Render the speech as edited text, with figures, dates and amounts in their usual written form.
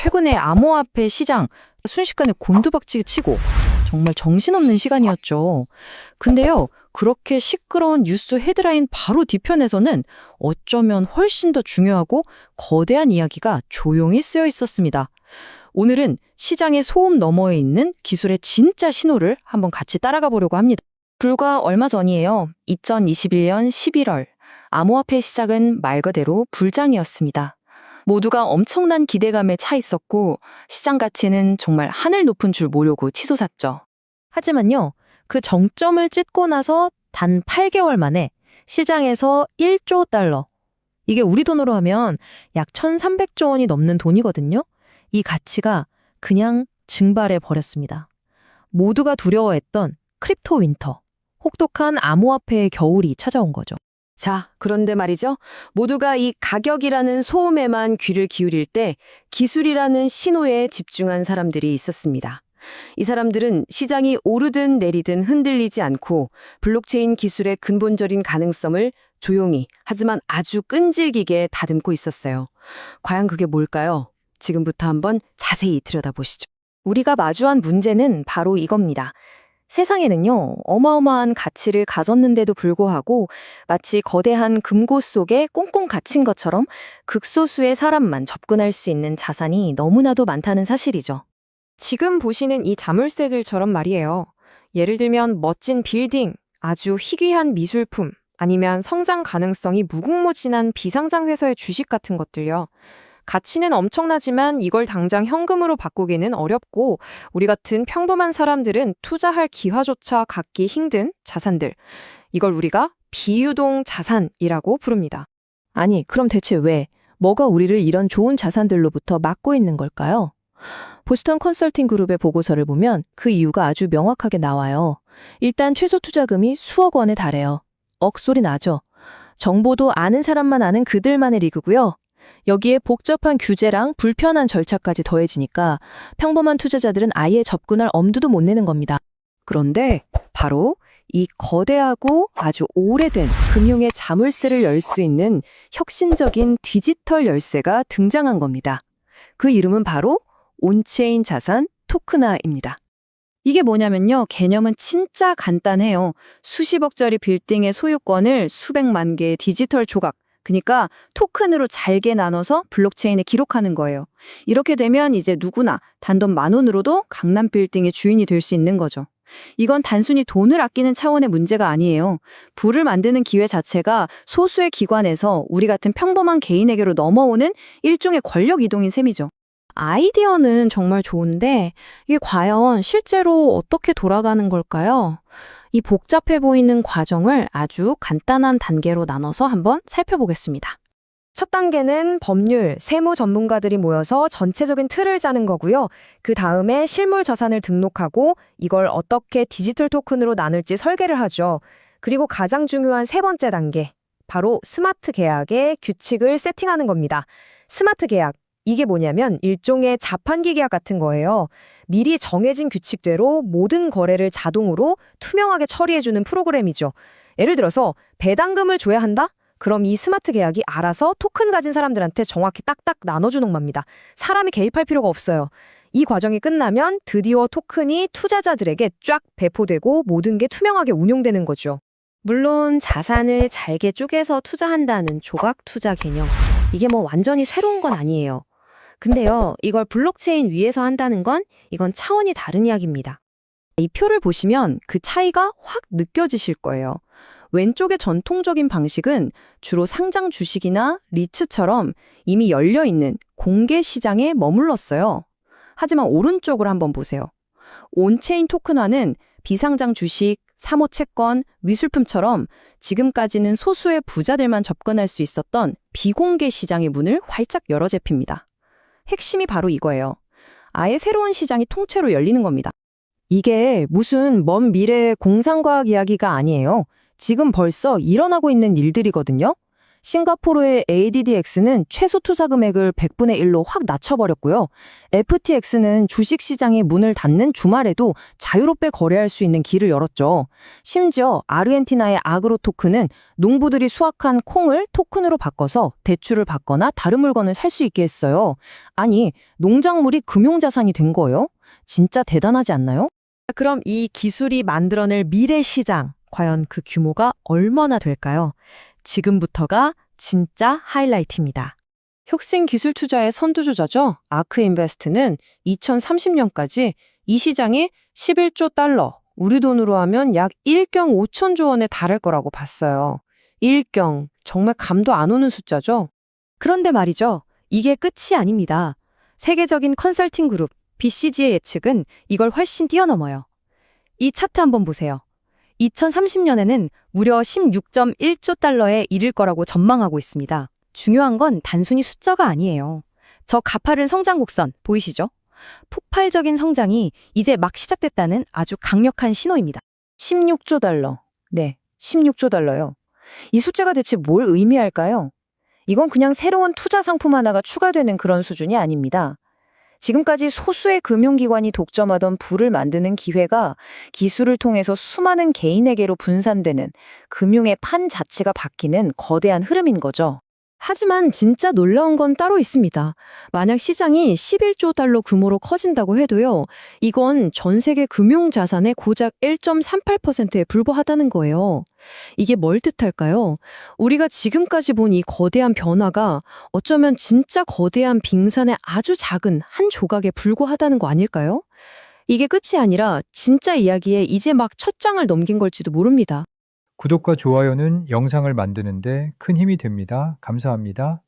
최근에 암호화폐 시장 순식간에 곤두박질 치고 정말 정신없는 시간이었죠. 근데요, 그렇게 시끄러운 뉴스 헤드라인 바로 뒤편에서는 어쩌면 훨씬 더 중요하고 거대한 이야기가 조용히 쓰여 있었습니다. 오늘은 시장의 소음 너머에 있는 기술의 진짜 신호를 한번 같이 따라가 보려고 합니다. 불과 얼마 전이에요. 2021년 11월. 암호화폐 시작은 말 그대로 불장이었습니다. 모두가 엄청난 기대감에 차 있었고 시장 가치는 정말 하늘 높은 줄 모르고 치솟았죠. 하지만요, 그 정점을 찍고 나서 단 8개월 만에 시장에서 1조 달러, 이게 우리 돈으로 하면 약 1,300조 원이 넘는 돈이거든요. 이 가치가 그냥 증발해 버렸습니다. 모두가 두려워했던 크립토 윈터, 혹독한 암호화폐의 겨울이 찾아온 거죠. 자, 그런데 말이죠. 모두가 이 가격이라는 소음에만 귀를 기울일 때 기술이라는 신호에 집중한 사람들이 있었습니다. 이 사람들은 시장이 오르든 내리든 흔들리지 않고 블록체인 기술의 근본적인 가능성을 조용히 하지만 아주 끈질기게 다듬고 있었어요. 과연 그게 뭘까요? 지금부터 한번 자세히 들여다보시죠. 우리가 마주한 문제는 바로 이겁니다. 세상에는요, 어마어마한 가치를 가졌는데도 불구하고 마치 거대한 금고 속에 꽁꽁 갇힌 것처럼 극소수의 사람만 접근할 수 있는 자산이 너무나도 많다는 사실이죠. 지금 보시는 이 자물쇠들처럼 말이에요. 예를 들면 멋진 빌딩, 아주 희귀한 미술품, 아니면 성장 가능성이 무궁무진한 비상장 회사의 주식 같은 것들요. 가치는 엄청나지만 이걸 당장 현금으로 바꾸기는 어렵고 우리 같은 평범한 사람들은 투자할 기회조차 갖기 힘든 자산들. 이걸 우리가 비유동 자산이라고 부릅니다. 아니, 그럼 대체 왜? 뭐가 우리를 이런 좋은 자산들로부터 막고 있는 걸까요? 보스턴 컨설팅 그룹의 보고서를 보면 그 이유가 아주 명확하게 나와요. 일단 최소 투자금이 수억 원에 달해요. 억소리 나죠? 정보도 아는 사람만 아는 그들만의 리그고요. 여기에 복잡한 규제랑 불편한 절차까지 더해지니까 평범한 투자자들은 아예 접근할 엄두도 못 내는 겁니다. 그런데 바로 이 거대하고 아주 오래된 금융의 자물쇠를 열 수 있는 혁신적인 디지털 열쇠가 등장한 겁니다. 그 이름은 바로 온체인 자산 토크나입니다. 이게 뭐냐면요, 개념은 진짜 간단해요. 수십억짜리 빌딩의 소유권을 수백만 개의 디지털 조각, 그러니까 토큰으로 잘게 나눠서 블록체인에 기록하는 거예요. 이렇게 되면 이제 누구나 단돈 10,000원으로도 강남 빌딩의 주인이 될 수 있는 거죠. 이건 단순히 돈을 아끼는 차원의 문제가 아니에요. 부를 만드는 기회 자체가 소수의 기관에서 우리 같은 평범한 개인에게로 넘어오는 일종의 권력 이동인 셈이죠. 아이디어는 정말 좋은데 이게 과연 실제로 어떻게 돌아가는 걸까요? 이 복잡해 보이는 과정을 아주 간단한 단계로 나눠서 한번 살펴보겠습니다. 첫 단계는 법률, 세무 전문가들이 모여서 전체적인 틀을 짜는 거고요. 그 다음에 실물 자산을 등록하고 이걸 어떻게 디지털 토큰으로 나눌지 설계를 하죠. 그리고 가장 중요한 세 번째 단계, 바로 스마트 계약의 규칙을 세팅하는 겁니다. 스마트 계약. 이게 뭐냐면 일종의 자판기 계약 같은 거예요. 미리 정해진 규칙대로 모든 거래를 자동으로 투명하게 처리해주는 프로그램이죠. 예를 들어서 배당금을 줘야 한다? 그럼 이 스마트 계약이 알아서 토큰 가진 사람들한테 정확히 딱딱 나눠주는 겁니다. 사람이 개입할 필요가 없어요. 이 과정이 끝나면 드디어 토큰이 투자자들에게 쫙 배포되고 모든 게 투명하게 운용되는 거죠. 물론 자산을 잘게 쪼개서 투자한다는 조각 투자 개념, 이게 뭐 완전히 새로운 건 아니에요. 근데요, 이걸 블록체인 위에서 한다는 건 이건 차원이 다른 이야기입니다. 이 표를 보시면 그 차이가 확 느껴지실 거예요. 왼쪽의 전통적인 방식은 주로 상장 주식이나 리츠처럼 이미 열려있는 공개 시장에 머물렀어요. 하지만 오른쪽을 한번 보세요. 온체인 토큰화는 비상장 주식, 사모 채권, 미술품처럼 지금까지는 소수의 부자들만 접근할 수 있었던 비공개 시장의 문을 활짝 열어 제핍니다. 핵심이 바로 이거예요. 아예 새로운 시장이 통째로 열리는 겁니다. 이게 무슨 먼 미래의 공상과학 이야기가 아니에요. 지금 벌써 일어나고 있는 일들이거든요. 싱가포르의 ADDX는 최소 투자 금액을 100분의 1로 확 낮춰버렸고요. FTX는 주식시장이 문을 닫는 주말에도 자유롭게 거래할 수 있는 길을 열었죠. 심지어 아르헨티나의 아그로 토큰은 농부들이 수확한 콩을 토큰으로 바꿔서 대출을 받거나 다른 물건을 살 수 있게 했어요. 아니, 농작물이 금융자산이 된 거예요? 진짜 대단하지 않나요? 그럼 이 기술이 만들어낼 미래 시장, 과연 그 규모가 얼마나 될까요? 지금부터가 진짜 하이라이트입니다. 혁신 기술 투자의 선두주자죠. 아크인베스트는 2030년까지 이 시장이 11조 달러, 우리 돈으로 하면 약 1경 5천조 원에 달할 거라고 봤어요. 1경, 정말 감도 안 오는 숫자죠. 그런데 말이죠. 이게 끝이 아닙니다. 세계적인 컨설팅 그룹 BCG의 예측은 이걸 훨씬 뛰어넘어요. 이 차트 한번 보세요. 2030년에는 무려 16.1조 달러에 이를 거라고 전망하고 있습니다. 중요한 건 단순히 숫자가 아니에요. 저 가파른 성장 곡선 보이시죠? 폭발적인 성장이 이제 막 시작됐다는 아주 강력한 신호입니다. 16조 달러. 네, 16조 달러요. 이 숫자가 대체 뭘 의미할까요? 이건 그냥 새로운 투자 상품 하나가 추가되는 그런 수준이 아닙니다. 지금까지 소수의 금융기관이 독점하던 부를 만드는 기회가 기술을 통해서 수많은 개인에게로 분산되는 금융의 판 자체가 바뀌는 거대한 흐름인 거죠. 하지만 진짜 놀라운 건 따로 있습니다. 만약 시장이 11조 달러 규모로 커진다고 해도요, 이건 전 세계 금융자산의 고작 1.38%에 불과하다는 거예요. 이게 뭘 뜻할까요? 우리가 지금까지 본 이 거대한 변화가 어쩌면 진짜 거대한 빙산의 아주 작은 한 조각에 불과하다는 거 아닐까요? 이게 끝이 아니라 진짜 이야기에 이제 막 첫 장을 넘긴 걸지도 모릅니다. 구독과 좋아요는 영상을 만드는데 큰 힘이 됩니다. 감사합니다.